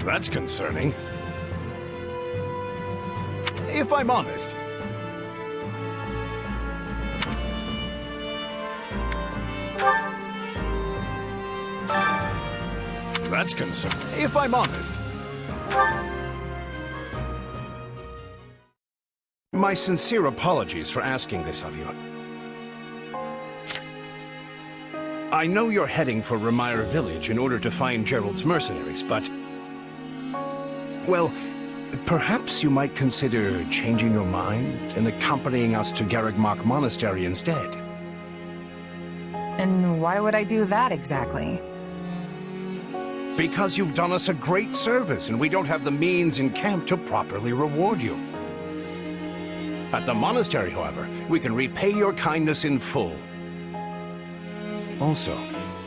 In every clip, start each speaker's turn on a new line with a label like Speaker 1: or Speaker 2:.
Speaker 1: That's concerning. If I'm honest. That's concerning. If I'm honest. My sincere apologies for asking this of you. I know you're heading for Ramire Village in order to find Gerald's mercenaries, but... well, perhaps you might consider changing your mind and accompanying us to Garreg-Mach Monastery instead.
Speaker 2: And why would I do that exactly?
Speaker 1: Because you've done us a great service and we don't have the means in camp to properly reward you. At the monastery, however, we can repay your kindness in full. Also,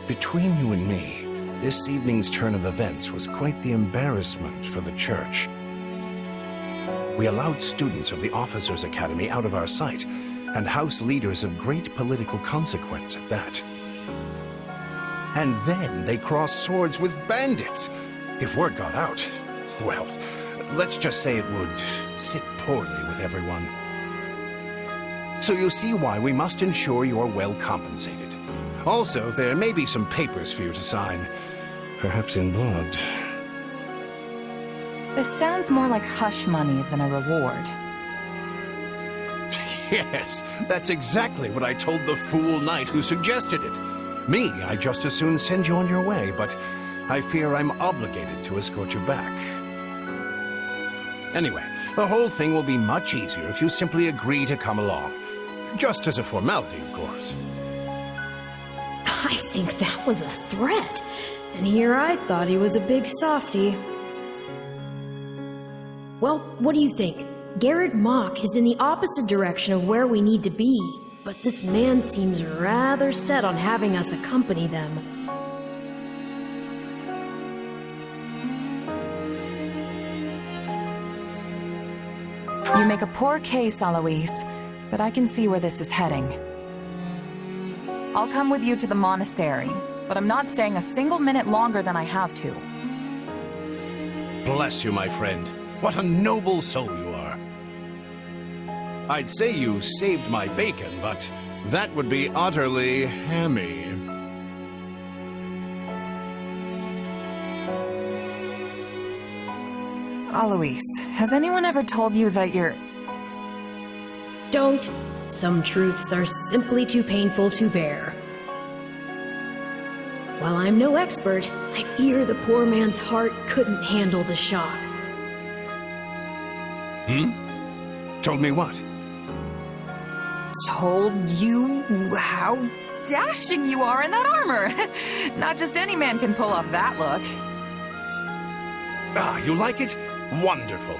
Speaker 1: between you and me, this evening's turn of events was quite the embarrassment for the church. We allowed students of the Officers' Academy out of our sight, and house leaders of great political consequence at that. And then they crossed swords with bandits. If word got out, well, let's just say it would sit poorly with everyone. So you see why we must ensure you're well compensated. Also, there may be some papers for you to sign. Perhaps in blood.
Speaker 2: This sounds more like hush money than a reward.
Speaker 1: Yes, that's exactly what I told the fool knight who suggested it. Me, I'd just as soon send you on your way, but I fear I'm obligated to escort you back. Anyway, the whole thing will be much easier if you simply agree to come along. Just as a formality, of course.
Speaker 3: I think that was a threat. And here I thought he was a big softy. Well, what do you think? Garreg-Mach is in the opposite direction of where we need to be, but this man seems rather set on having us accompany them.
Speaker 2: You make a poor case, Alois, but I can see where this is heading. I'll come with you to the monastery, but I'm not staying a single minute longer than I have to.
Speaker 1: Bless you, my friend. What a noble soul you are. I'd say you saved my bacon, but that would be utterly hammy.
Speaker 2: Alois, has anyone ever told you that you're...
Speaker 3: Don't. Some truths are simply too painful to bear. While I'm no expert, I fear the poor man's heart couldn't handle the shock.
Speaker 1: Told me what?
Speaker 2: Told you how dashing you are in that armor. Not just any man can pull off that look.
Speaker 1: Ah, you like it? Wonderful.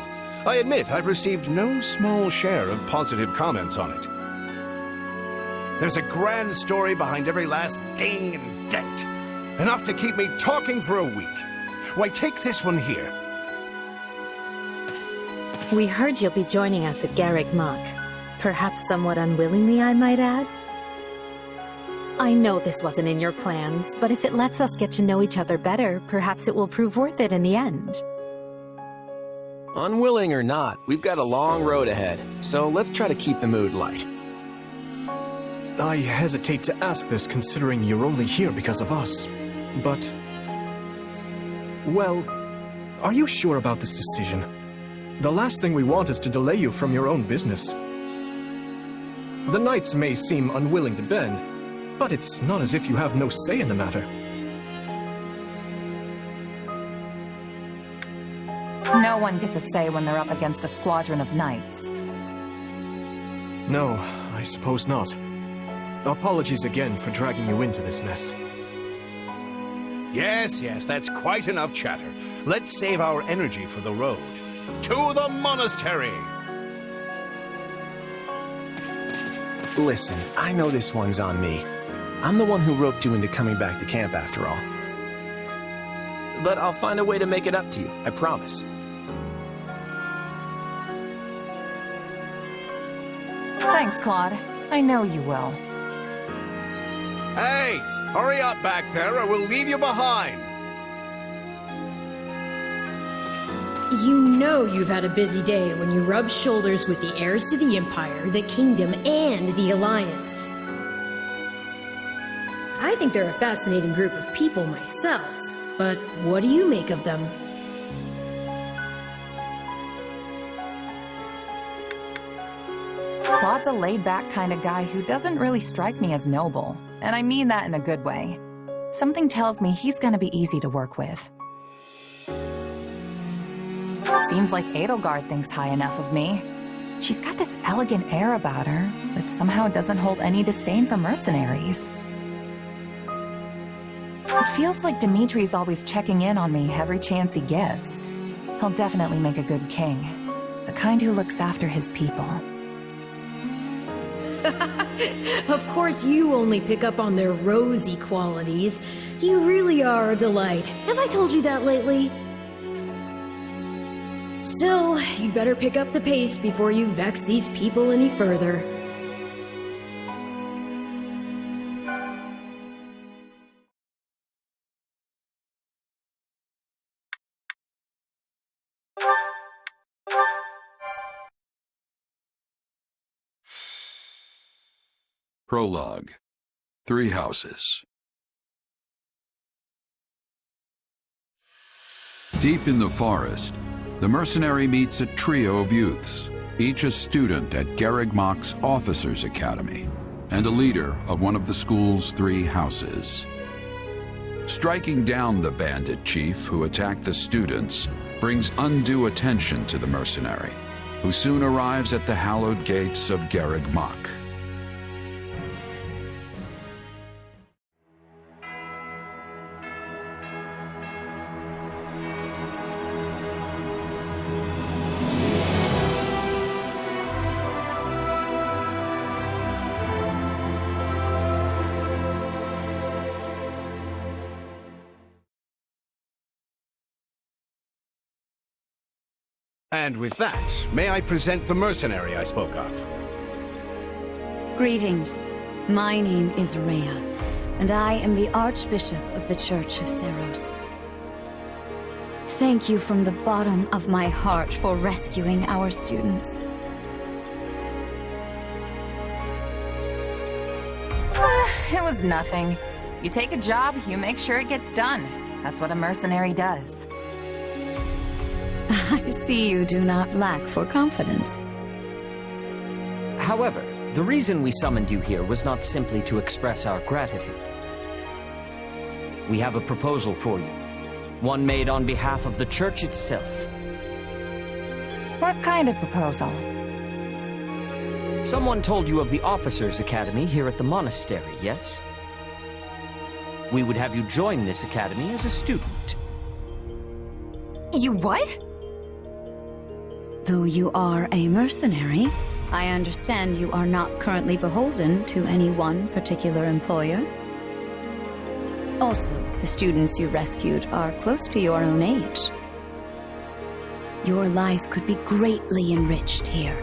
Speaker 1: I admit I've received no small share of positive comments on it. There's a grand story behind every last ding and dent. Enough to keep me talking for a week. Why, take this one here.
Speaker 4: We heard you'll be joining us at Garreg-Mach. Perhaps somewhat unwillingly, I might add. I know this wasn't in your plans, but if it lets us get to know each other better, perhaps it will prove worth it in the end.
Speaker 5: Unwilling or not, we've got a long road ahead, so let's try to keep the mood light.
Speaker 6: I hesitate to ask this considering you're only here because of us, but... well, are you sure about this decision? The last thing we want is to delay you from your own business. The knights may seem unwilling to bend, but it's not as if you have no say in the matter.
Speaker 2: No one gets a say when they're up against a squadron of knights.
Speaker 6: No, I suppose not. Apologies again for dragging you into this mess.
Speaker 1: Yes, that's quite enough chatter. Let's save our energy for the road. To the monastery!
Speaker 5: Listen, I know this one's on me. I'm the one who roped you into coming back to camp after all. But I'll find a way to make it up to you, I promise.
Speaker 2: Thanks, Claude. I know you will.
Speaker 1: Hey, hurry up back there or we'll leave you behind.
Speaker 3: You know you've had a busy day when you rub shoulders with the heirs to the Empire, the Kingdom, and the Alliance. I think they're a fascinating group of people myself, but what do you make of them?
Speaker 2: Claude's a laid-back kind of guy who doesn't really strike me as noble, and I mean that in a good way. Something tells me he's gonna be easy to work with. Seems like Edelgard thinks high enough of me. She's got this elegant air about her, but somehow doesn't hold any disdain for mercenaries. It feels like Dimitri's always checking in on me every chance he gets. He'll definitely make a good king. The kind who looks after his people.
Speaker 3: Of course you only pick up on their rosy qualities. You really are a delight. Have I told you that lately? Still, you'd better pick up the pace before you vex these people any further.
Speaker 7: Prologue. 3 houses. Deep in the forest, the mercenary meets a trio of youths, each a student at Garreg Mach's Officers' Academy, and a leader of one of the school's 3 houses. Striking down the bandit chief who attacked the students brings undue attention to the mercenary, who soon arrives at the hallowed gates of Garreg Mach.
Speaker 1: And with that, may I present the mercenary I spoke of?
Speaker 8: Greetings. My name is Rhea, and I am the Archbishop of the Church of Seros. Thank you from the bottom of my heart for rescuing our students.
Speaker 2: It was nothing. You take a job, you make sure it gets done. That's what a mercenary does.
Speaker 8: I see you do not lack for confidence.
Speaker 9: However, the reason we summoned you here was not simply to express our gratitude. We have a proposal for you, one made on behalf of the church itself.
Speaker 2: What kind of proposal?
Speaker 9: Someone told you of the Officers' Academy here at the monastery, yes? We would have you join this academy as a student.
Speaker 2: You what?
Speaker 8: Though you are a mercenary, I understand you are not currently beholden to any one particular employer. Also, the students you rescued are close to your own age. Your life could be greatly enriched here.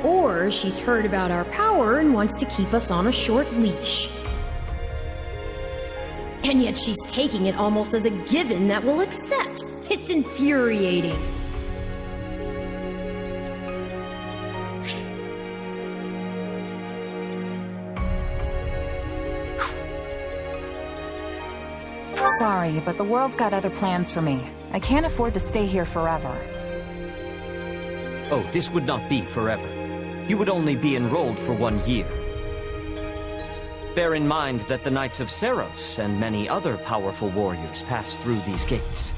Speaker 3: Or she's heard about our power and wants to keep us on a short leash. And yet she's taking it almost as a given that we'll accept. It's infuriating.
Speaker 2: Sorry, but the world's got other plans for me. I can't afford to stay here forever.
Speaker 9: Oh, this would not be forever. You would only be enrolled for 1 year. Bear in mind that the Knights of Seros and many other powerful warriors pass through these gates.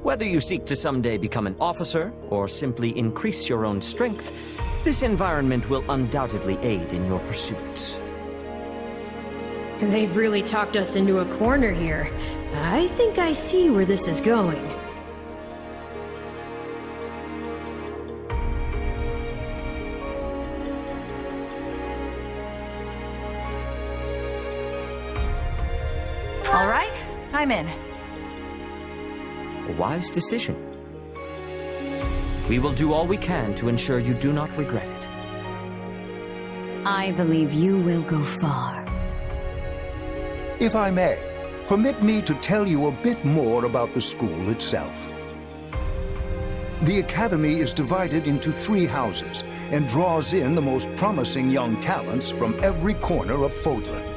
Speaker 9: Whether you seek to someday become an officer or simply increase your own strength, this environment will undoubtedly aid in your pursuits.
Speaker 3: They've really talked us into a corner here. I think I see where this is going.
Speaker 2: All right, I'm in.
Speaker 9: A wise decision. We will do all we can to ensure you do not regret it.
Speaker 8: I believe you will go far.
Speaker 10: If I may, permit me to tell you a bit more about the school itself. The Academy is divided into 3 houses and draws in the most promising young talents from every corner of Fodlan.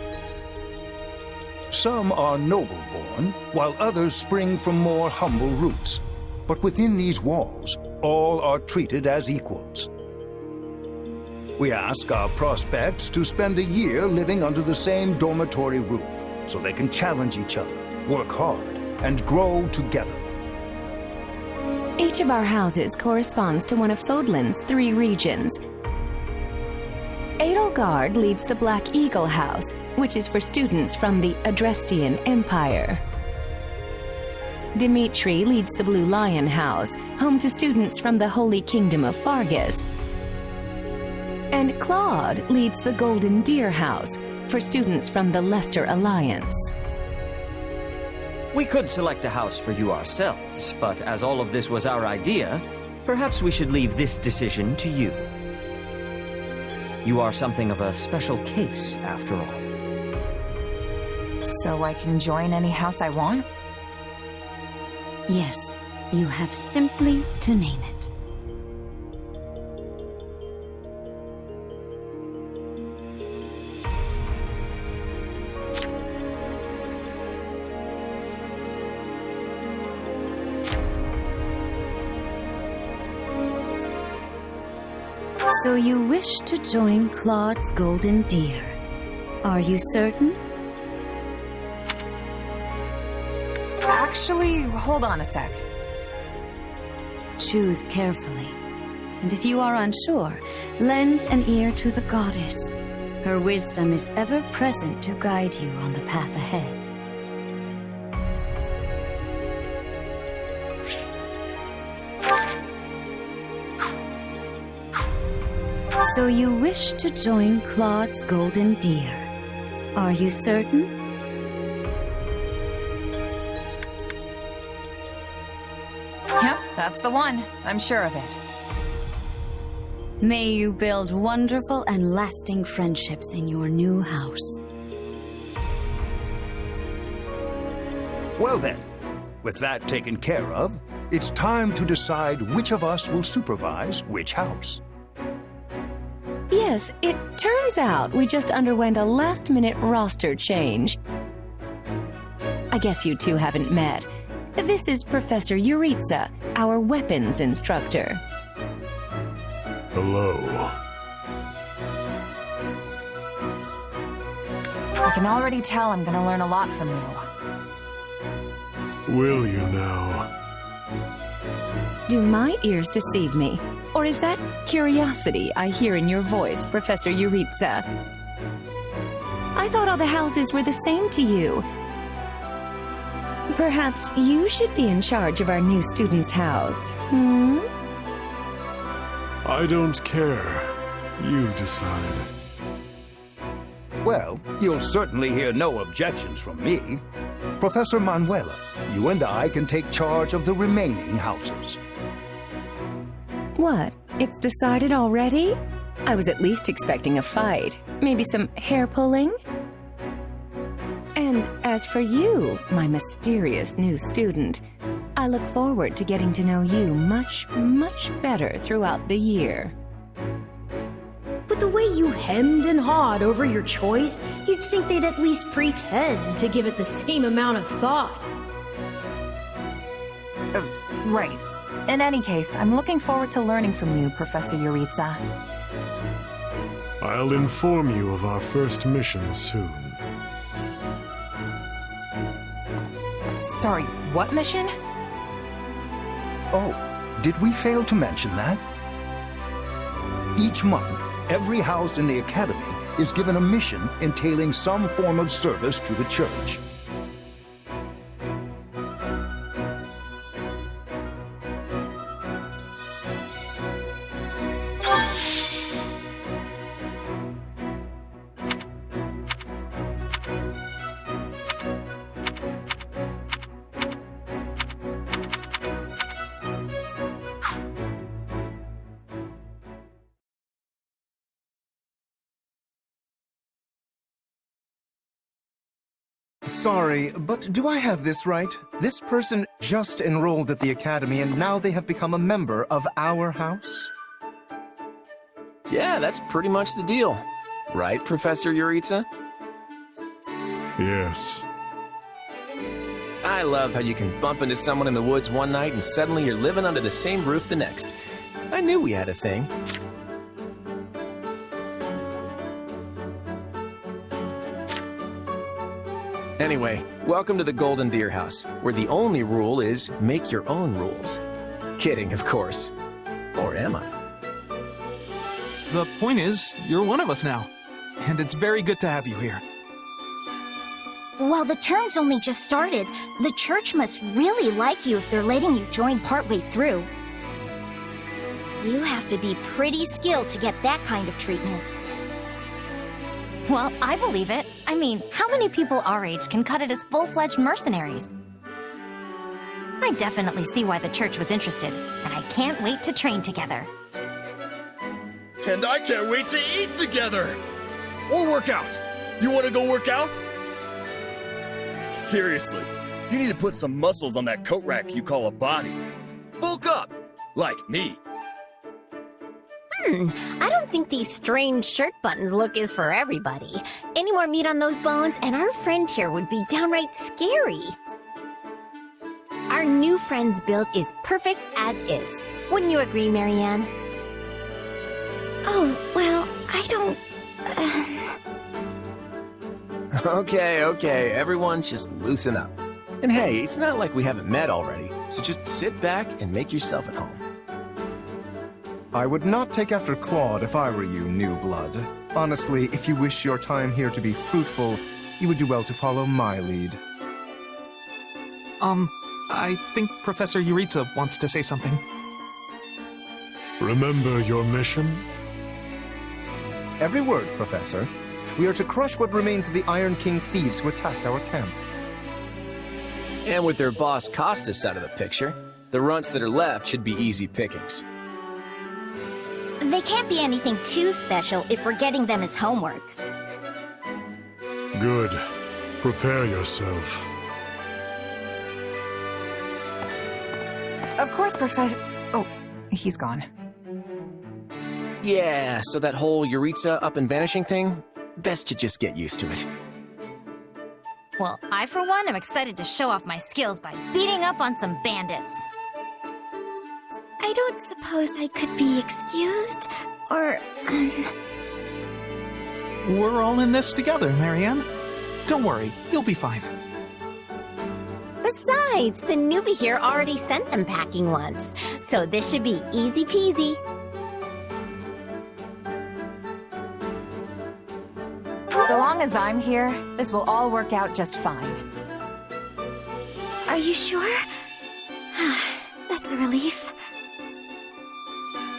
Speaker 10: Some are noble-born, while others spring from more humble roots. But within these walls, all are treated as equals. We ask our prospects to spend a year living under the same dormitory roof, so they can challenge each other, work hard, and grow together.
Speaker 11: Each of our houses corresponds to one of Fodlan's 3 regions. Edelgard leads the Black Eagle House, which is for students from the Adrestian Empire. Dimitri leads the Blue Lion House, home to students from the Holy Kingdom of Fargus. And Claude leads the Golden Deer House, for students from the Leicester Alliance.
Speaker 9: We could select a house for you ourselves, but as all of this was our idea, perhaps we should leave this decision to you. You are something of a special case, after all.
Speaker 2: So I can join any house I want?
Speaker 8: Yes, you have simply to name it. So you wish to join Claude's Golden Deer. Are you certain?
Speaker 2: Actually, hold on a sec.
Speaker 8: Choose carefully. And if you are unsure, lend an ear to the goddess. Her wisdom is ever present to guide you on the path ahead. So you wish to join Claude's Golden Deer. Are you certain?
Speaker 2: Yep, that's the one. I'm sure of it.
Speaker 8: May you build wonderful and lasting friendships in your new house.
Speaker 10: Well then, with that taken care of, it's time to decide which of us will supervise which house.
Speaker 11: Yes, it turns out we just underwent a last-minute roster change. I guess you two haven't met. This is Professor Yuritsa, our weapons instructor.
Speaker 1: Hello.
Speaker 2: I can already tell I'm gonna learn a lot from you.
Speaker 1: Will you now?
Speaker 11: Do my ears deceive me? Or is that curiosity I hear in your voice, Professor Yuritsa? I thought all the houses were the same to you. Perhaps you should be in charge of our new student's house, hmm?
Speaker 1: I don't care. You decide.
Speaker 10: Well, you'll certainly hear no objections from me. Professor Manuela, you and I can take charge of the remaining houses.
Speaker 11: What? It's decided already? I was at least expecting a fight. Maybe some hair pulling? And as for you, my mysterious new student, I look forward to getting to know you much, much better throughout the year.
Speaker 3: With the way you hemmed and hawed over your choice, you'd think they'd at least pretend to give it the same amount of thought.
Speaker 2: Right. In any case, I'm looking forward to learning from you, Professor Yuritsa.
Speaker 1: I'll inform you of our first mission soon.
Speaker 2: Sorry, what mission?
Speaker 10: Oh, did we fail to mention that? Each month, every house in the Academy is given a mission entailing some form of service to the church.
Speaker 12: Sorry, but do I have this right? This person just enrolled at the Academy and now they have become a member of our house?
Speaker 5: Yeah, that's pretty much the deal. Right, Professor Yuritsa?
Speaker 13: Yes.
Speaker 5: I love how you can bump into someone in the woods one night and suddenly you're living under the same roof the next. I knew we had a thing. Anyway, welcome to the Golden Deer House, where the only rule is make your own rules. Kidding, of course. Or am I?
Speaker 14: The point is, you're one of us now. And it's very good to have you here.
Speaker 15: While the term's only just started, the church must really like you if they're letting you join partway through. You have to be pretty skilled to get that kind of treatment.
Speaker 16: Well, I believe it. I mean, how many people our age can cut it as full-fledged mercenaries? I definitely see why the church was interested, and I can't wait to train together.
Speaker 17: And I can't wait to eat together! Or work out! You want to go work out? Seriously, you need to put some muscles on that coat rack you call a body. Bulk up! Like me.
Speaker 18: I don't think these strange shirt buttons look is for everybody. Any more meat on those bones, and our friend here would be downright scary. Our new friend's build is perfect as is. Wouldn't you agree, Marianne?
Speaker 15: Oh, well, I don't...
Speaker 5: Okay, everyone just loosen up. And hey, it's not like we haven't met already, so just sit back and make yourself at home.
Speaker 12: I would not take after Claude if I were you, new blood. Honestly, if you wish your time here to be fruitful, you would do well to follow my lead.
Speaker 14: I think Professor Yuritsa wants to say something.
Speaker 13: Remember your mission?
Speaker 12: Every word, Professor. We are to crush what remains of the Iron King's thieves who attacked our camp.
Speaker 5: And with their boss Costas out of the picture, the runts that are left should be easy pickings.
Speaker 15: They can't be anything too special if we're getting them as homework.
Speaker 13: Good. Prepare yourself.
Speaker 2: Of course, Professor... Oh, he's gone.
Speaker 5: Yeah, so that whole Yuritsa up and vanishing thing? Best to just get used to it.
Speaker 16: Well, I, for one, am excited to show off my skills by beating up on some bandits.
Speaker 15: I don't suppose I could be excused, or...
Speaker 14: We're all in this together, Marianne. Don't worry, you'll be fine.
Speaker 18: Besides, the newbie here already sent them packing once, so this should be easy peasy.
Speaker 2: So long as I'm here, this will all work out just fine.
Speaker 15: Are you sure? That's a relief.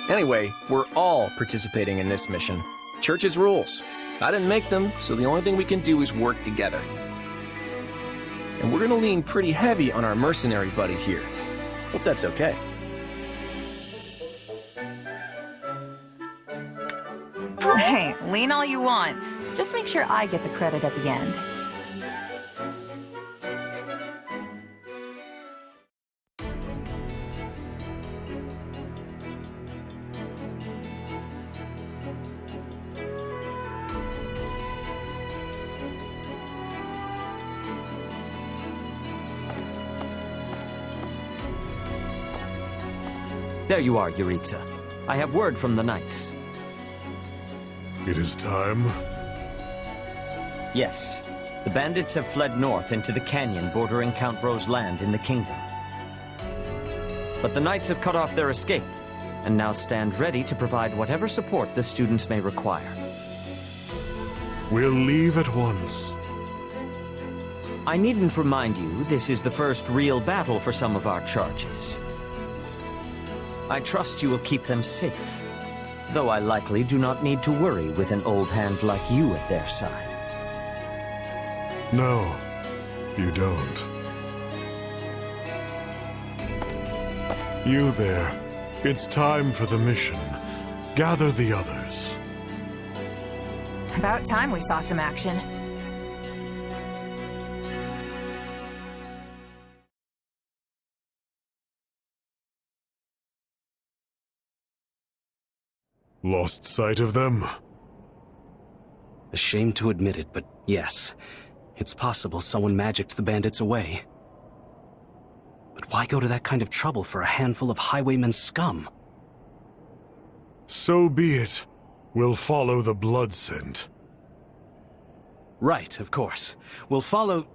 Speaker 5: Anyway, we're all participating in this mission. Church's rules. I didn't make them, so the only thing we can do is work together. And we're gonna lean pretty heavy on our mercenary buddy here. Hope that's okay.
Speaker 2: Hey, lean all you want. Just make sure I get the credit at the end.
Speaker 9: There you are, Yuritsa. I have word from the knights.
Speaker 13: It is time.
Speaker 9: Yes. The bandits have fled north into the canyon bordering Count Ro's land in the kingdom. But the Knights have cut off their escape, and now stand ready to provide whatever support the students may require.
Speaker 13: We'll leave at once.
Speaker 9: I needn't remind you, this is the first real battle for some of our charges. I trust you will keep them safe, though I likely do not need to worry with an old hand like you at their side.
Speaker 13: No, you don't. You there. It's time for the mission. Gather the others.
Speaker 2: About time we saw some action.
Speaker 13: Lost sight of them?
Speaker 19: Ashamed to admit it, but yes. It's possible someone magicked the bandits away. But why go to that kind of trouble for a handful of highwaymen scum?
Speaker 13: So be it. We'll follow the blood scent.
Speaker 19: Right, of course. We'll follow...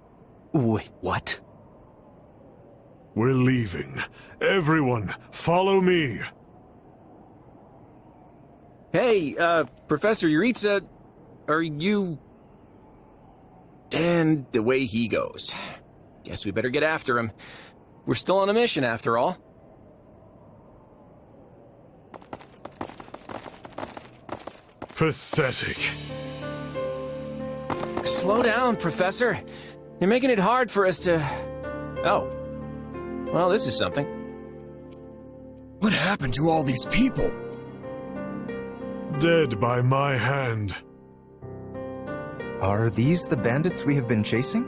Speaker 19: Wait, what?
Speaker 13: We're leaving. Everyone, follow me!
Speaker 5: Hey, Professor Yuritsa, are you... And the way he goes. Guess we better get after him. We're still on a mission, after all.
Speaker 13: Pathetic.
Speaker 5: Slow down, Professor. You're making it hard for us to... Oh. Well, this is something.
Speaker 17: What happened to all these people?
Speaker 13: Dead by my hand.
Speaker 12: Are these the bandits we have been chasing?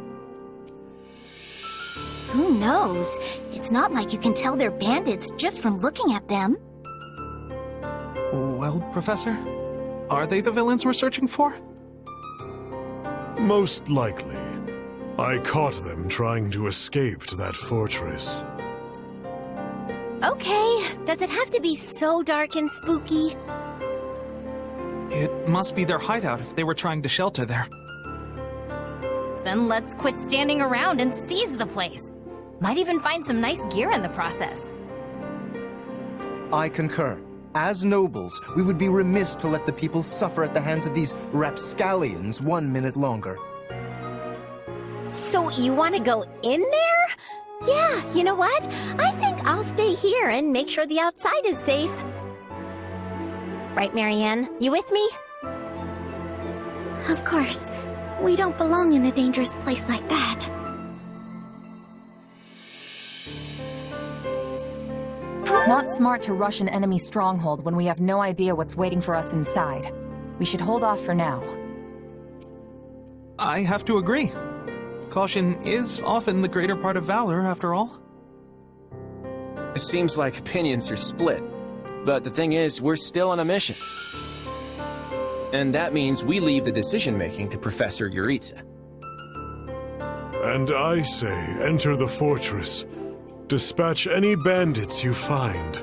Speaker 15: Who knows? It's not like you can tell they're bandits just from looking at them.
Speaker 14: Well, Professor, are they the villains we're searching for?
Speaker 13: Most likely. I caught them trying to escape to that fortress.
Speaker 18: Okay, does it have to be so dark and spooky?
Speaker 14: It must be their hideout if they were trying to shelter there.
Speaker 16: Then let's quit standing around and seize the place. Might even find some nice gear in the process.
Speaker 12: I concur. As nobles, we would be remiss to let the people suffer at the hands of these rapscallions 1 minute longer.
Speaker 18: So you want to go in there? Yeah, you know what? I think I'll stay here and make sure the outside is safe. Right, Marianne? You with me?
Speaker 15: Of course. We don't belong in a dangerous place like that.
Speaker 2: It's not smart to rush an enemy stronghold when we have no idea what's waiting for us inside. We should hold off for now.
Speaker 14: I have to agree. Caution is often the greater part of valor, after all.
Speaker 5: It seems like opinions are split. But the thing is, we're still on a mission. And that means we leave the decision-making to Professor Yuritsa.
Speaker 13: And I say, enter the fortress. Dispatch any bandits you find.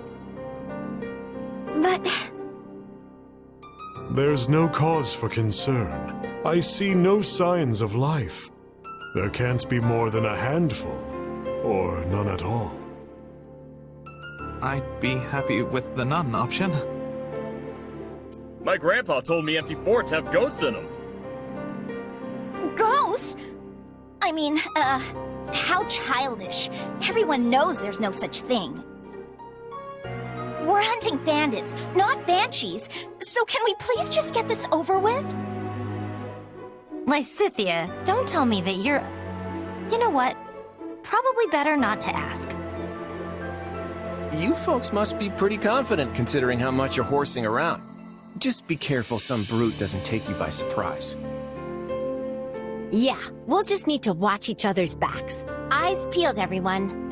Speaker 15: But...
Speaker 13: There's no cause for concern. I see no signs of life. There can't be more than a handful, or none at all.
Speaker 14: I'd be happy with the none option.
Speaker 17: My grandpa told me empty forts have ghosts in them.
Speaker 15: Ghosts? I mean, how childish. Everyone knows there's no such thing. We're hunting bandits, not banshees. So can we please just get this over with?
Speaker 16: Lysithia, don't tell me that you're... You know what? Probably better not to ask.
Speaker 5: You folks must be pretty confident considering how much you're horsing around. Just be careful some brute doesn't take you by surprise.
Speaker 18: Yeah, we'll just need to watch each other's backs. Eyes peeled, everyone.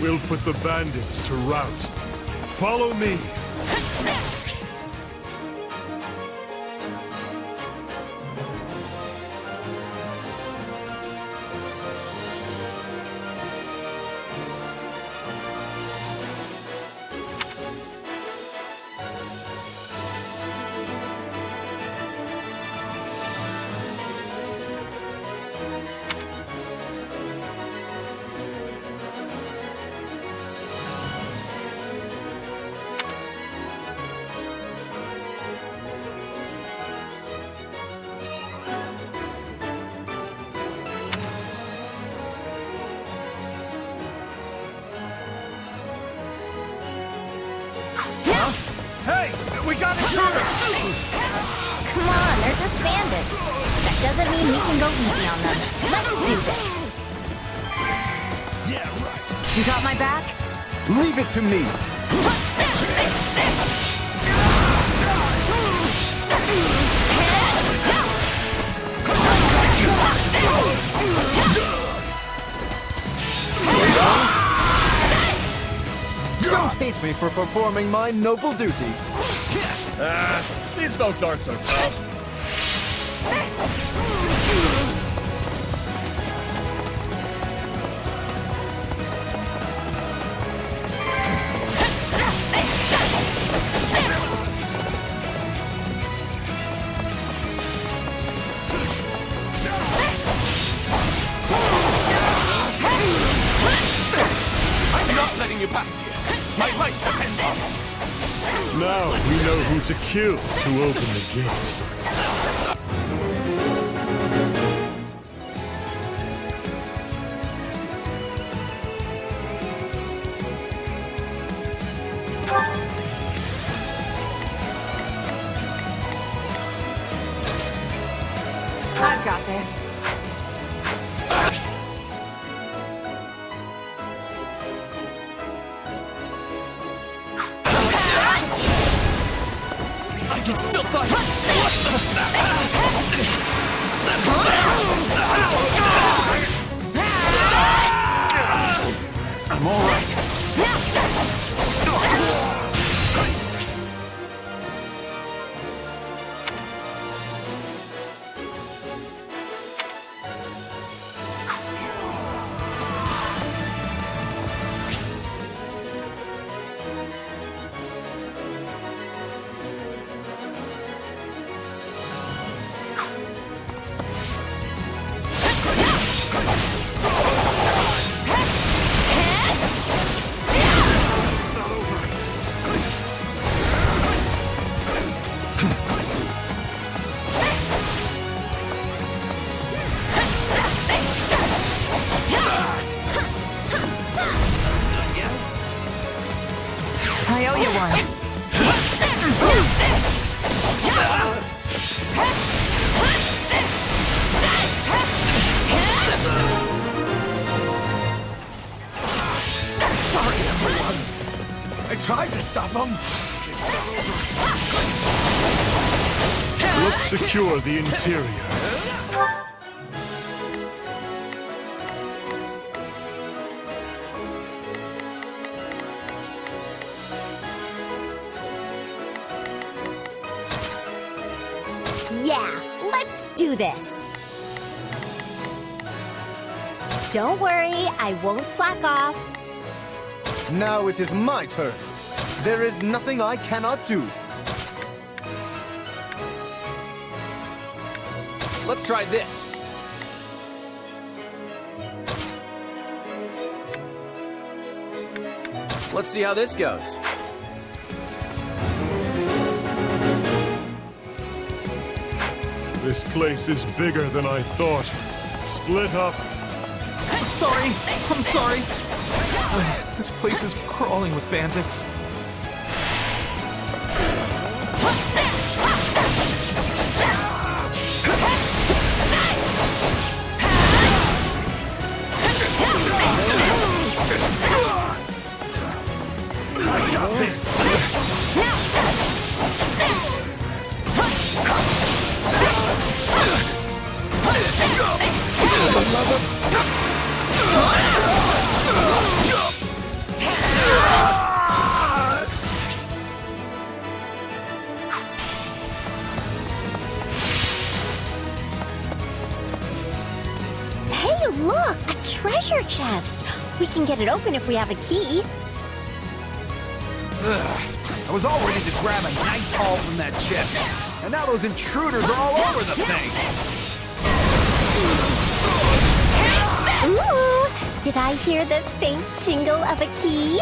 Speaker 13: We'll put the bandits to rout. Follow me.
Speaker 17: Hey, we got a shooter!
Speaker 16: Come on, they're just bandits. That doesn't mean we can go easy on them. Let's do this.
Speaker 10: Yeah, right.
Speaker 2: You got my back?
Speaker 12: Leave it to me. Don't hate me for performing my noble duty.
Speaker 17: These folks aren't so tough.
Speaker 14: I'm not letting you past here. My life depends on it.
Speaker 13: Now we know who to kill to open the gate.
Speaker 2: I've got this.
Speaker 14: I can still fight. I'm all right.
Speaker 2: I owe you one.
Speaker 17: Sorry, everyone. I tried to stop them.
Speaker 13: Let's secure the interior.
Speaker 15: Yeah, let's do this. Don't worry, I won't slack off.
Speaker 12: Now it is my turn. There is nothing I cannot do.
Speaker 5: Let's try this. Let's see how this goes.
Speaker 13: This place is bigger than I thought. Split up.
Speaker 14: Sorry, I'm sorry. This place is crawling with bandits.
Speaker 17: I got this.
Speaker 18: look! A treasure chest! We can get it open if we have a key.
Speaker 20: Ugh. I was all ready to grab a nice haul from that chest. And now those intruders are all over the thing!
Speaker 18: Ooh! Did I hear the faint jingle of a key?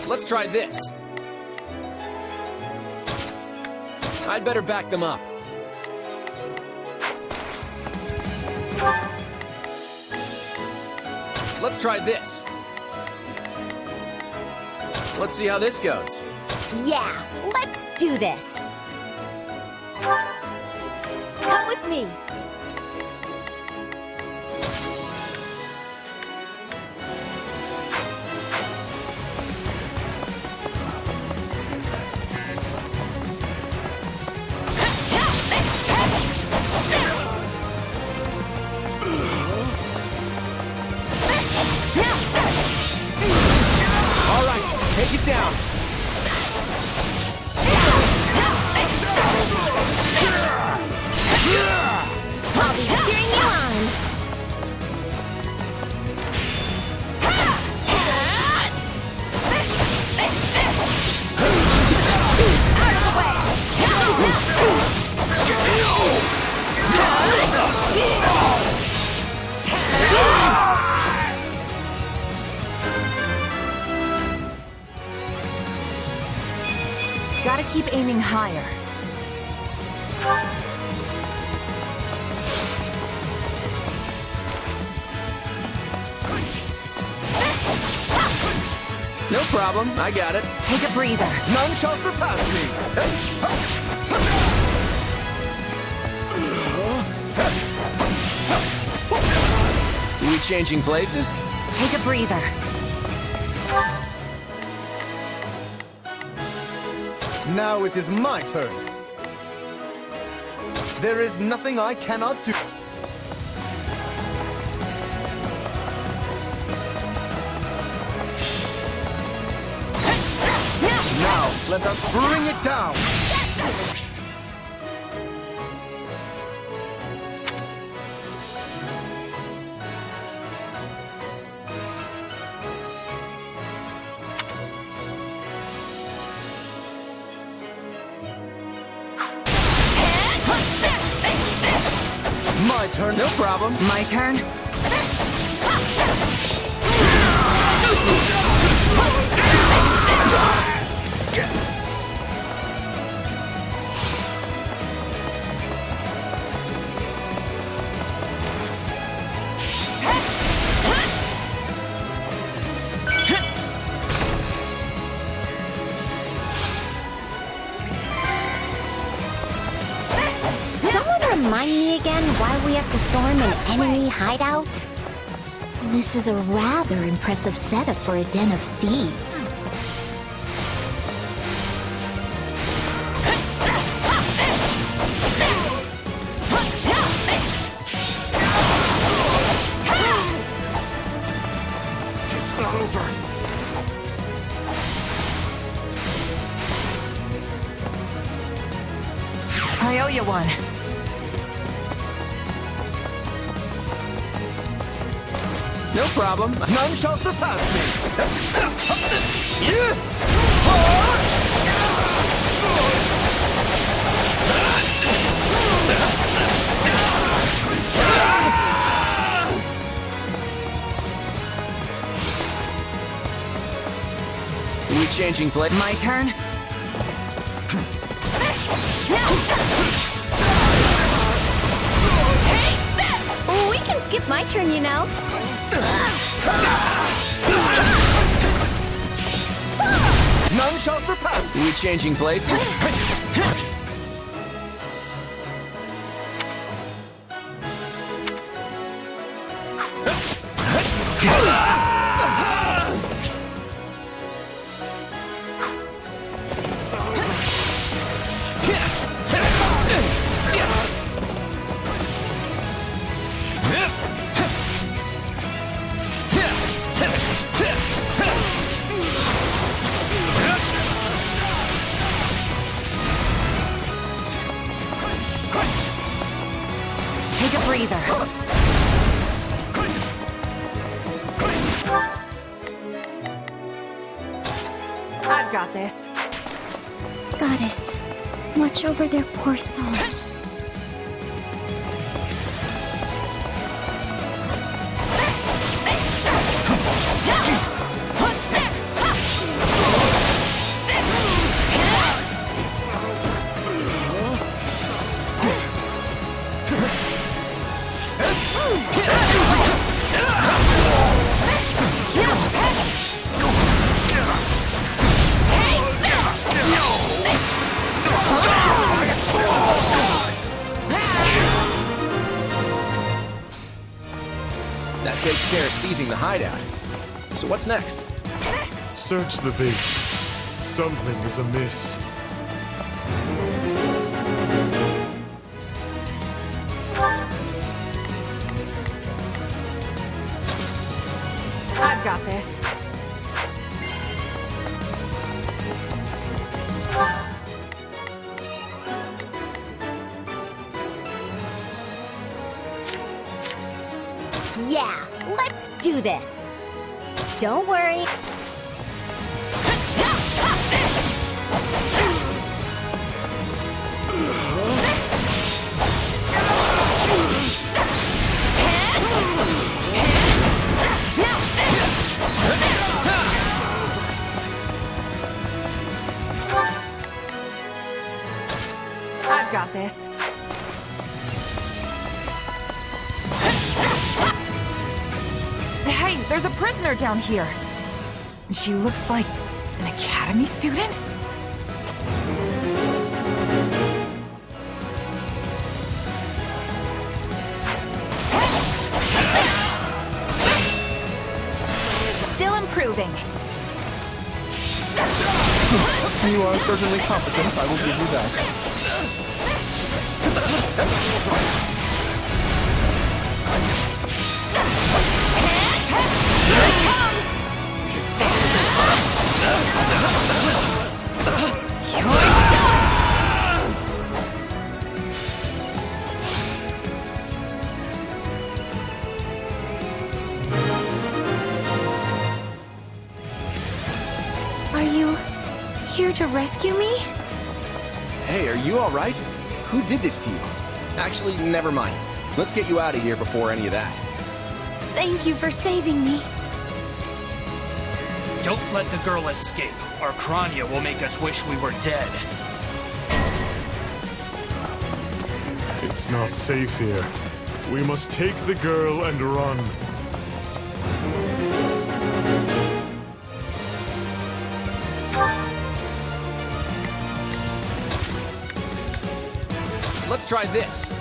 Speaker 5: Let's try this. I'd better back them up. Let's try this. Let's see how this goes.
Speaker 18: Yeah, let's do this. Come with me.
Speaker 5: Take it down.
Speaker 18: I'll be cheering you on. Out of the way.
Speaker 2: Gotta keep aiming higher.
Speaker 5: No problem, I got it.
Speaker 2: Take a breather.
Speaker 20: None shall surpass me!
Speaker 5: Are we changing places?
Speaker 2: Take a breather.
Speaker 12: Now it is my turn. There is nothing I cannot do. Now, let us bring it down! My turn.
Speaker 5: No problem.
Speaker 2: My turn.
Speaker 18: Remind me again why we have to storm an enemy hideout? This is a rather impressive setup for a den of thieves.
Speaker 20: It's not over.
Speaker 2: I owe you one.
Speaker 5: No problem.
Speaker 12: None shall surpass me!
Speaker 5: Changing play.
Speaker 2: My turn.
Speaker 16: Take this! We can skip my turn, you know.
Speaker 20: None shall surpass me.
Speaker 5: We changing places.
Speaker 2: Take a breather. I've got this.
Speaker 15: Goddess, watch over their poor souls.
Speaker 5: That takes care of seizing the hideout. So what's next?
Speaker 13: Search the basement. Something's amiss.
Speaker 2: I've got this.
Speaker 18: Yeah, let's do this. Don't worry.
Speaker 2: I've got this. Hey, there's a prisoner down here. She looks like an academy student? Still improving.
Speaker 12: You are certainly competent, I will give you that.
Speaker 2: Here it comes! You're done!
Speaker 16: Are you here to rescue me?
Speaker 5: Hey, are you all right? Who did this to you? Actually, never mind. Let's get you out of here before any of that.
Speaker 16: Thank you for saving me.
Speaker 21: Don't let the girl escape, or Krania will make us wish we were dead.
Speaker 13: It's not safe here. We must take the girl and run.
Speaker 5: Let's try this.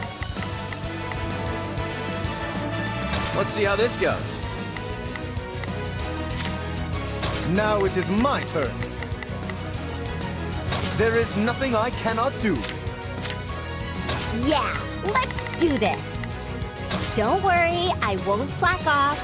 Speaker 5: Let's see how this goes.
Speaker 12: Now it is my turn. There is nothing I cannot do.
Speaker 18: Yeah, let's do this. Don't worry, I won't slack off.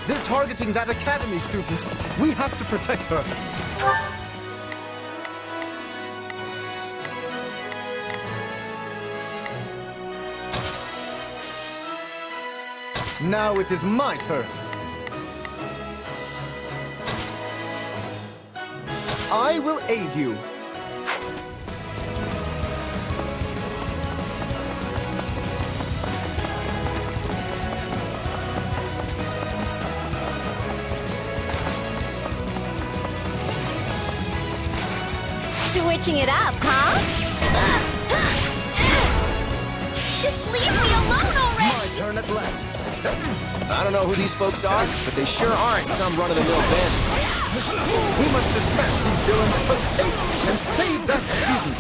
Speaker 12: They're targeting that academy student. We have to protect her. Now it is my turn. I will aid you.
Speaker 18: Switching it up, huh?
Speaker 16: Just leave me alone already!
Speaker 12: My turn at last.
Speaker 5: I don't know who these folks are, but they sure aren't some run-of-the-mill bandits.
Speaker 12: We must dispatch these villains post-haste and save that student.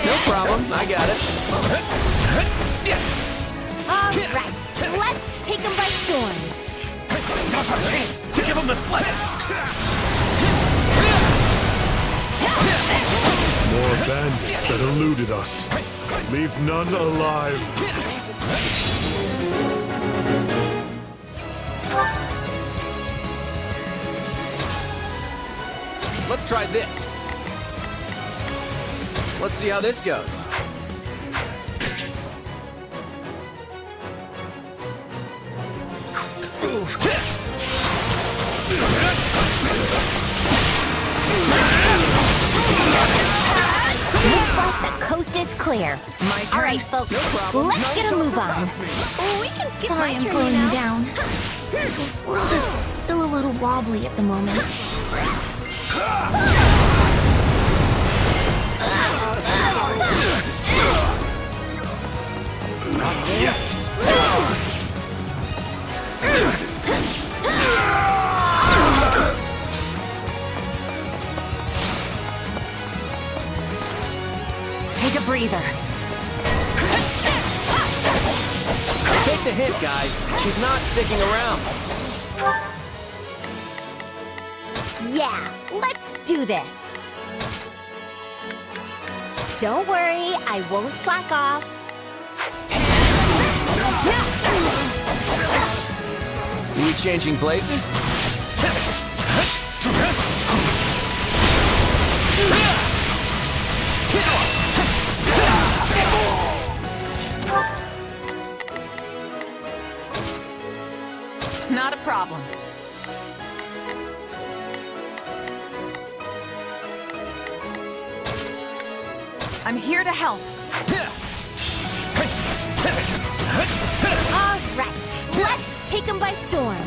Speaker 5: No problem, I got it.
Speaker 18: All right, let's take them by storm.
Speaker 17: Now's our chance to give them the slip!
Speaker 13: More bandits that eluded us. Leave none alive.
Speaker 5: Let's try this. Let's see how this goes.
Speaker 18: Looks like the coast is clear. All right, folks, let's get a move on.
Speaker 16: We can skip
Speaker 18: Sorry,
Speaker 16: my
Speaker 18: I'm
Speaker 16: turn,
Speaker 18: slowing
Speaker 16: you
Speaker 18: you
Speaker 16: know.
Speaker 18: down. The world is still a little wobbly at the moment.
Speaker 17: Not yet!
Speaker 2: Take a breather.
Speaker 5: Take the hint, guys. She's not sticking around.
Speaker 18: Yeah, let's do this. Don't worry, I won't slack off.
Speaker 5: We changing places?
Speaker 2: Not a problem. I'm here to help.
Speaker 18: All right, let's take them by storm.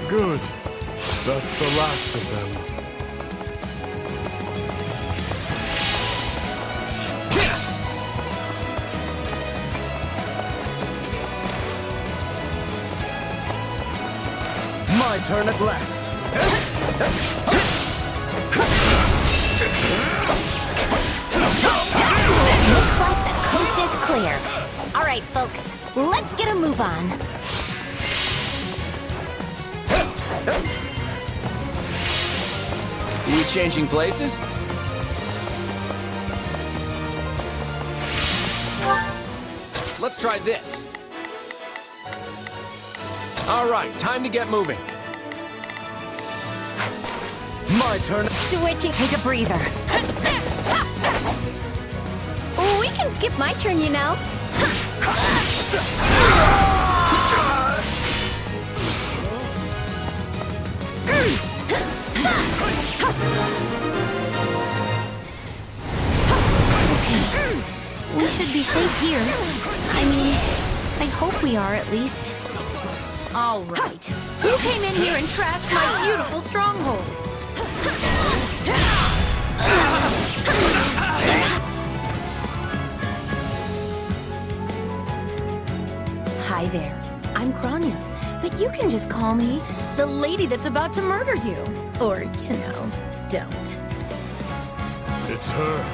Speaker 13: Good. That's the last of them.
Speaker 12: My turn at last.
Speaker 18: Looks like the coast is clear. All right, folks, let's get a move on.
Speaker 5: We changing places? Let's try this. All right, time to get moving.
Speaker 12: My turn.
Speaker 18: Switching.
Speaker 2: Take a breather.
Speaker 18: We can skip my turn, you know.
Speaker 15: Okay. We should be safe here. I mean, I hope we are at least.
Speaker 3: All right. Who came in here and trashed my beautiful stronghold? Hi there. I'm Kranya, but you can just call me the lady that's about to murder you. Or, don't.
Speaker 13: It's her.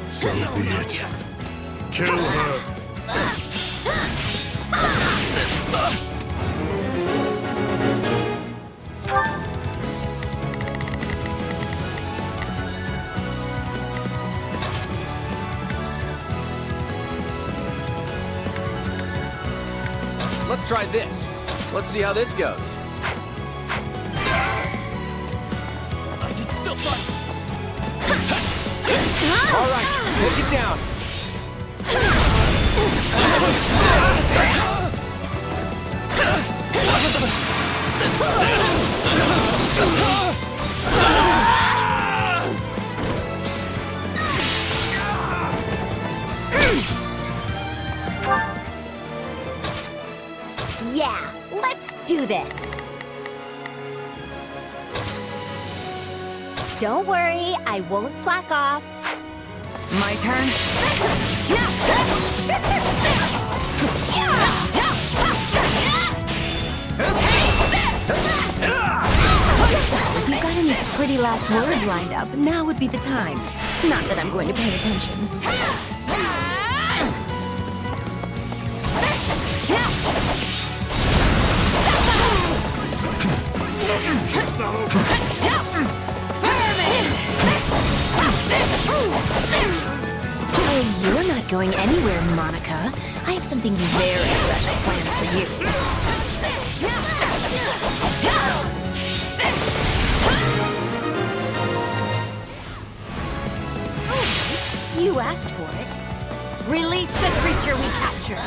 Speaker 13: So be it. Kill her.
Speaker 5: let's try this. Let's see how this goes.
Speaker 21: I can still fight.
Speaker 5: All right, take it down.
Speaker 18: Yeah, let's do this. Don't worry, I won't slack off.
Speaker 2: My turn?
Speaker 11: If you've got any pretty last words lined up, now would be the time. Not that I'm going to pay attention.
Speaker 18: Oh, you're not going anywhere, Monica. I have something very special planned for you. You asked for it. Release the creature we captured.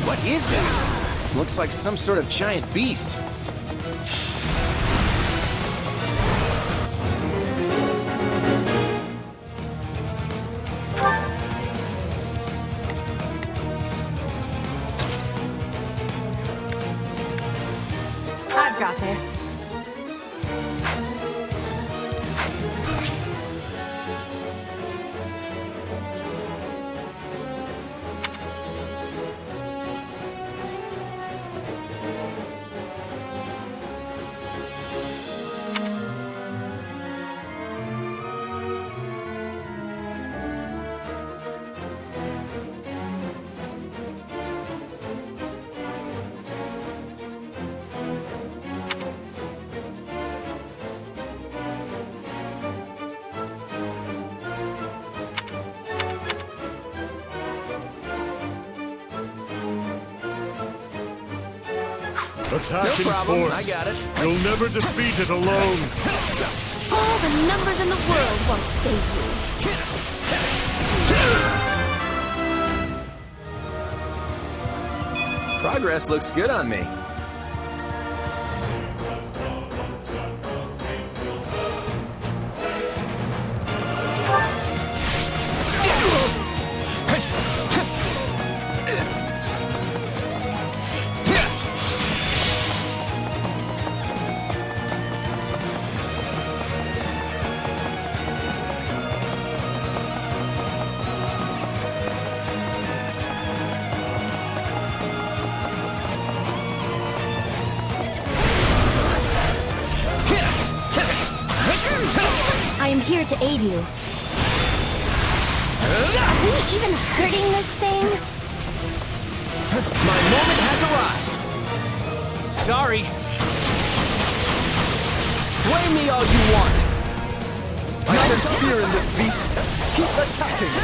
Speaker 5: What is that? Looks like some sort of giant beast.
Speaker 2: I've got this.
Speaker 13: Attack
Speaker 5: No
Speaker 13: in
Speaker 5: problem,
Speaker 13: force.
Speaker 5: I got it.
Speaker 13: You'll never defeat it alone.
Speaker 18: All the numbers in the world won't save you.
Speaker 5: Progress looks good on me.
Speaker 18: I am here to aid you. Are we even hurting this thing?
Speaker 5: My moment has arrived. Sorry. Blame me all you want.
Speaker 20: I sense fear in this beast. Keep attacking.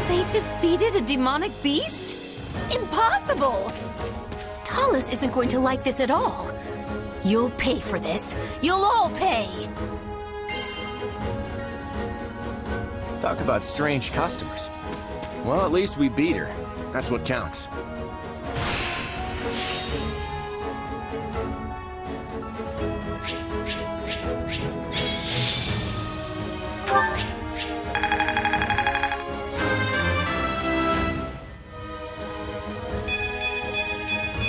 Speaker 18: They defeated a demonic beast? Impossible! Talus isn't going to like this at all. You'll pay for this. You'll all pay!
Speaker 5: Talk about strange customers. Well, at least we beat her. That's what counts.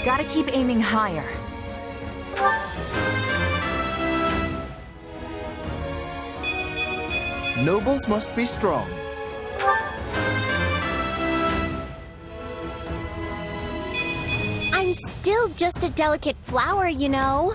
Speaker 2: Gotta keep aiming higher.
Speaker 20: Nobles must be strong.
Speaker 18: I
Speaker 15: I'm still just a delicate flower, you know.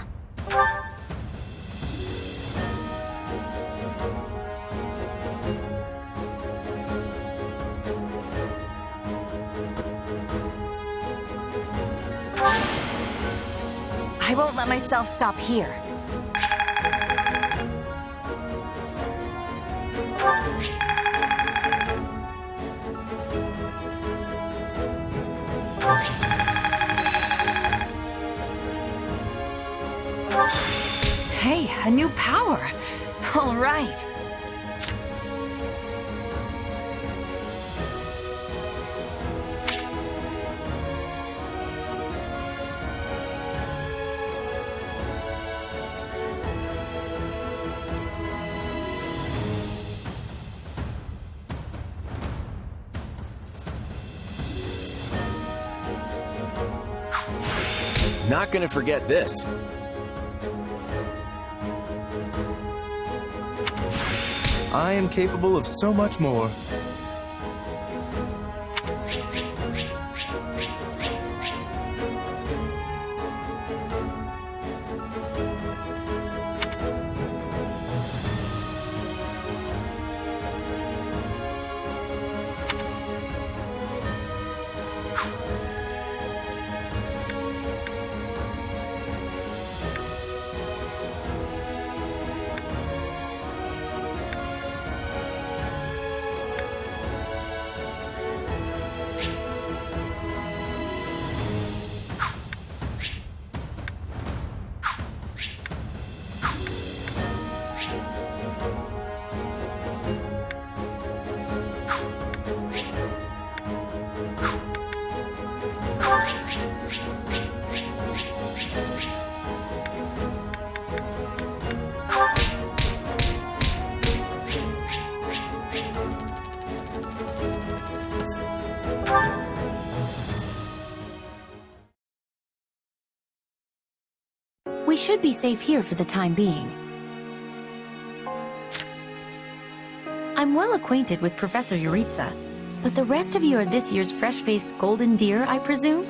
Speaker 2: I won't let myself stop here. Hey, a new power. All right.
Speaker 5: Not gonna forget this.
Speaker 12: I am capable of so much more.
Speaker 18: We should be safe here for the time being. I'm well acquainted with Professor Yuritsa, but the rest of you are this year's fresh-faced golden deer, I presume?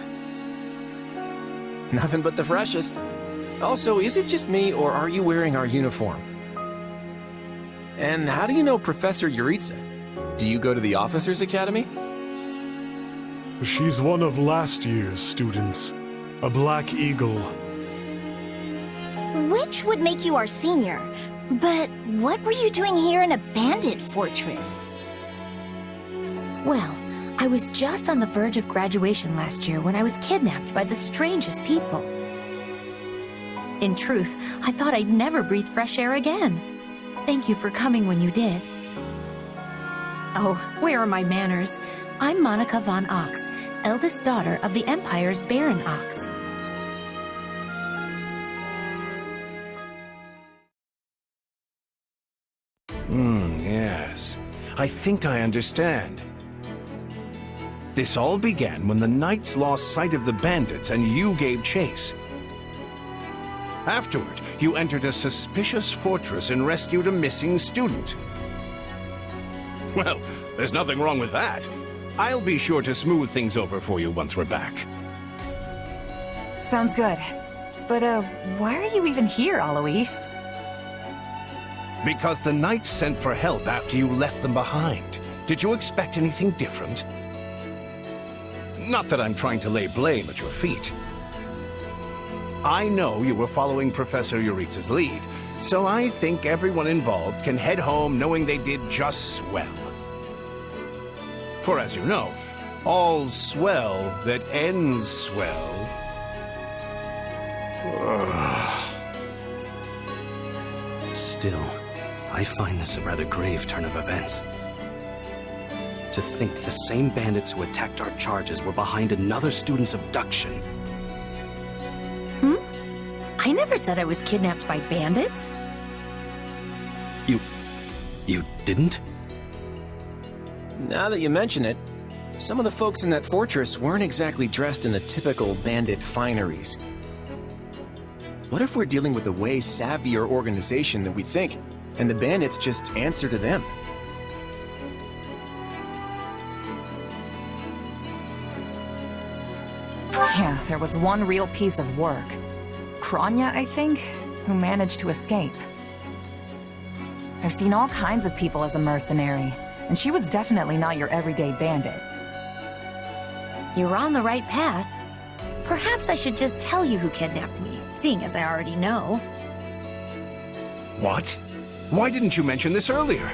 Speaker 5: Nothing but the freshest. Also, is it just me, or are you wearing our uniform? And how do you know Professor Yuritsa? Do you go to the Officers' Academy?
Speaker 13: She's one of last year's students. A Black Eagle.
Speaker 15: Which would make you our senior. But what were you doing here in a bandit fortress?
Speaker 18: Well, I was just on the verge of graduation last year when I was kidnapped by the strangest people. In truth, I thought I'd never breathe fresh air again. Thank you for coming when you did. Oh, where are my manners? I'm Monica von Ox, eldest daughter of the Empire's Baron Ox.
Speaker 1: Yes. I think I understand. This all began when the knights lost sight of the bandits and you gave chase. Afterward, you entered a suspicious fortress and rescued a missing student. Well, there's nothing wrong with that. I'll be sure to smooth things over for you once we're back.
Speaker 2: Sounds good. But, why are you even here, Alois?
Speaker 1: Because the knights sent for help after you left them behind. Did you expect anything different? Not that I'm trying to lay blame at your feet. I know you were following Professor Yuritsa's lead, so I think everyone involved can head home knowing they did just swell. For as you know, all's swell that ends swell.
Speaker 19: Still, I find this a rather grave turn of events. To think the same bandits who attacked our charges were behind another student's abduction.
Speaker 18: I never said I was kidnapped by bandits.
Speaker 19: You didn't?
Speaker 5: Now that you mention it, some of the folks in that fortress weren't exactly dressed in the typical bandit fineries. What if we're dealing with a way savvier organization than we think, and the bandits just answer to them?
Speaker 2: Yeah, there was one real piece of work. Kranya, I think, who managed to escape. I've seen all kinds of people as a mercenary, and she was definitely not your everyday bandit.
Speaker 18: You're on the right path. Perhaps I should just tell you who kidnapped me, seeing as I already know.
Speaker 1: What? Why didn't you mention this earlier?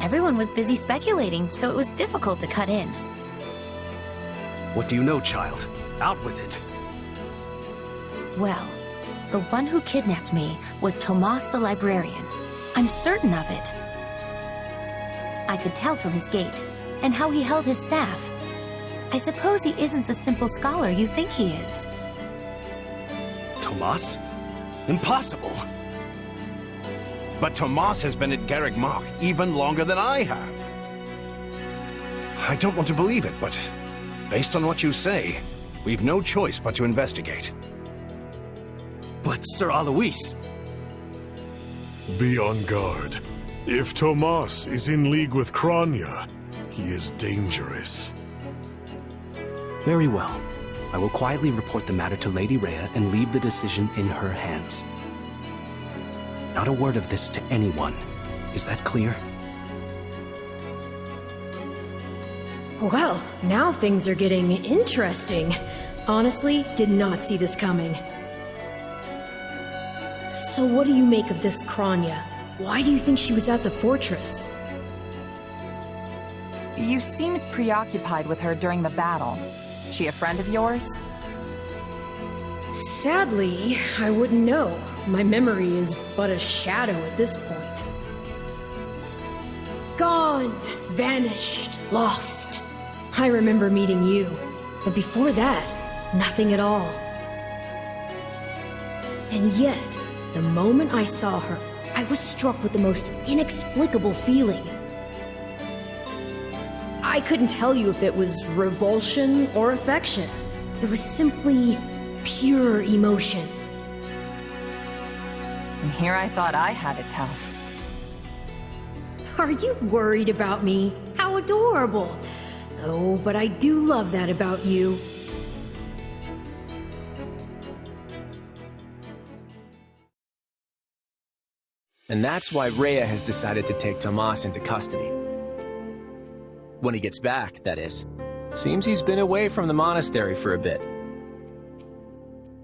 Speaker 18: Everyone was busy speculating, so it was difficult to cut in.
Speaker 19: What do you know, child? Out with it.
Speaker 18: Well, the one who kidnapped me was Tomas the librarian. I'm certain of it. I could tell from his gait, and how he held his staff. I suppose he isn't the simple scholar you think he is.
Speaker 19: Tomas? Impossible!
Speaker 1: But Tomas has been at Garreg Mach even longer than I have. I don't want to believe it, but based on what you say, we've no choice but to investigate.
Speaker 19: But Sir Alois...
Speaker 13: Be on guard. If Tomas is in league with Kranya, he is dangerous.
Speaker 19: Very well. I will quietly report the matter to Lady Rhea and leave the decision in her hands. Not a word of this to anyone. Is that clear?
Speaker 3: Well, now things are getting interesting. Honestly, did not see this coming. So what do you make of this Kranya? Why do you think she was at the fortress?
Speaker 2: You seemed preoccupied with her during the battle. She a friend of yours?
Speaker 3: Sadly, I wouldn't know. My memory is but a shadow at this point. Gone, vanished, lost. I remember meeting you, but before that, nothing at all. And yet, the moment I saw her, I was struck with the most inexplicable feeling. I couldn't tell you if it was revulsion or affection. It was simply pure emotion.
Speaker 2: And here I thought I had it tough.
Speaker 3: Are you worried about me? How adorable! Oh, but I do love that about you.
Speaker 5: And that's why Rhea has decided to take Tomas into custody. When he gets back, that is. Seems he's been away from the monastery for a bit.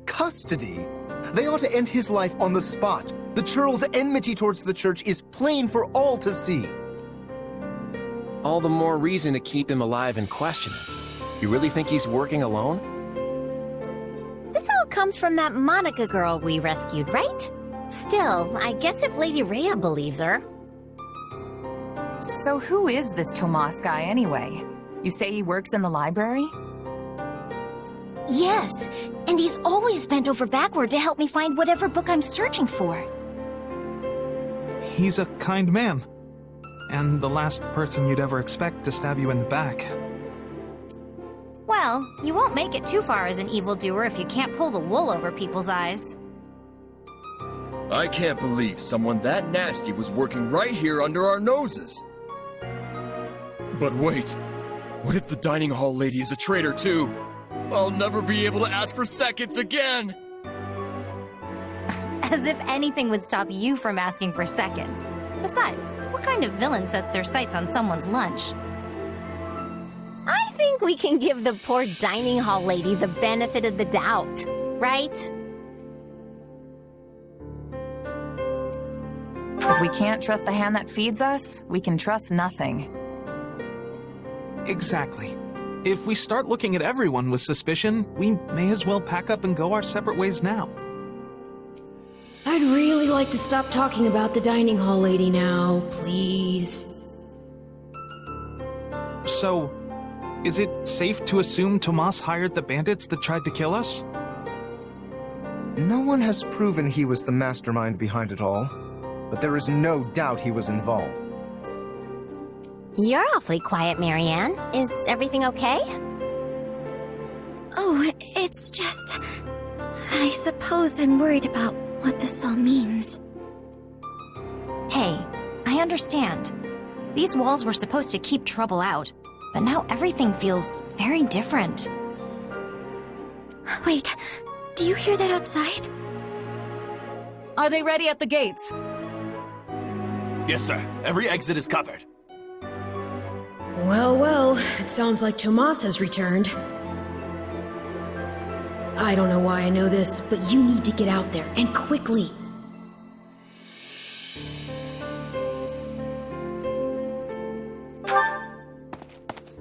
Speaker 12: Custody? They ought to end his life on the spot. The churl's enmity towards the church is plain for all to see.
Speaker 5: All the more reason to keep him alive and question him. You really think he's working alone?
Speaker 16: This all comes from that Monica girl we rescued, right? Still, I guess if Lady Rhea believes her.
Speaker 2: So who is this Tomas guy anyway? You say he works in the library?
Speaker 15: Yes, and he's always bent over backward to help me find whatever book I'm searching for.
Speaker 14: He's a kind man. And the last person you'd ever expect to stab you in the back.
Speaker 16: Well, you won't make it too far as an evildoer if you can't pull the wool over people's eyes.
Speaker 17: I can't believe someone that nasty was working right here under our noses. But wait, what if the dining hall lady is a traitor too? I'll never be able to ask for seconds again!
Speaker 16: As if anything would stop you from asking for seconds. Besides, what kind of villain sets their sights on someone's lunch? I think we can give the poor dining hall lady the benefit of the doubt, right?
Speaker 2: If we can't trust the hand that feeds us, we can trust nothing.
Speaker 14: Exactly. If we start looking at everyone with suspicion, we may as well pack up and go our separate ways now.
Speaker 3: I'd really like to stop talking about the dining hall lady now, please.
Speaker 14: So, is it safe to assume Tomas hired the bandits that tried to kill us?
Speaker 12: No one has proven he was the mastermind behind it all, but there is no doubt he was involved.
Speaker 16: You're awfully quiet, Marianne. Is everything okay?
Speaker 15: Oh, it's just... I suppose I'm worried about what this all means.
Speaker 16: Hey, I understand. These walls were supposed to keep trouble out, but now everything feels very different.
Speaker 18: Wait, do you hear that outside?
Speaker 2: Are they ready at the gates?
Speaker 4: Yes, sir. Every exit is covered.
Speaker 3: Well, well, it sounds like Tomas has returned. I don't know why I know this, but you need to get out there, and quickly.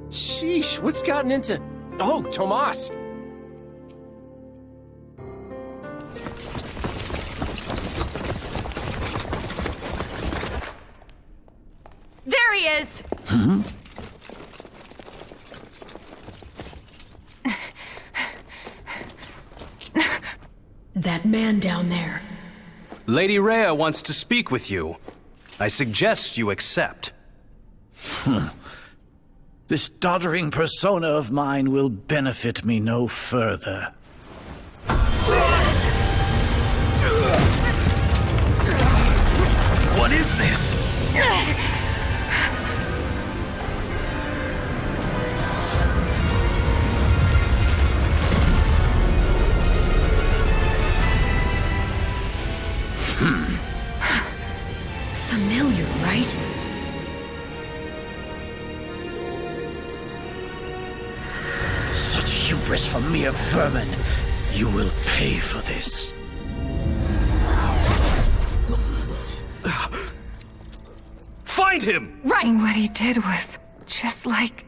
Speaker 5: Sheesh, what's gotten into... Oh, Tomas!
Speaker 2: There he is!
Speaker 3: That man down there.
Speaker 19: Lady Rhea wants to speak with you. I suggest you accept.
Speaker 22: This doddering persona of mine will benefit me no further.
Speaker 19: What is this?
Speaker 3: Familiar, right?
Speaker 22: Such hubris from mere vermin. You will pay for this.
Speaker 19: Find him!
Speaker 2: Right! What he did was just like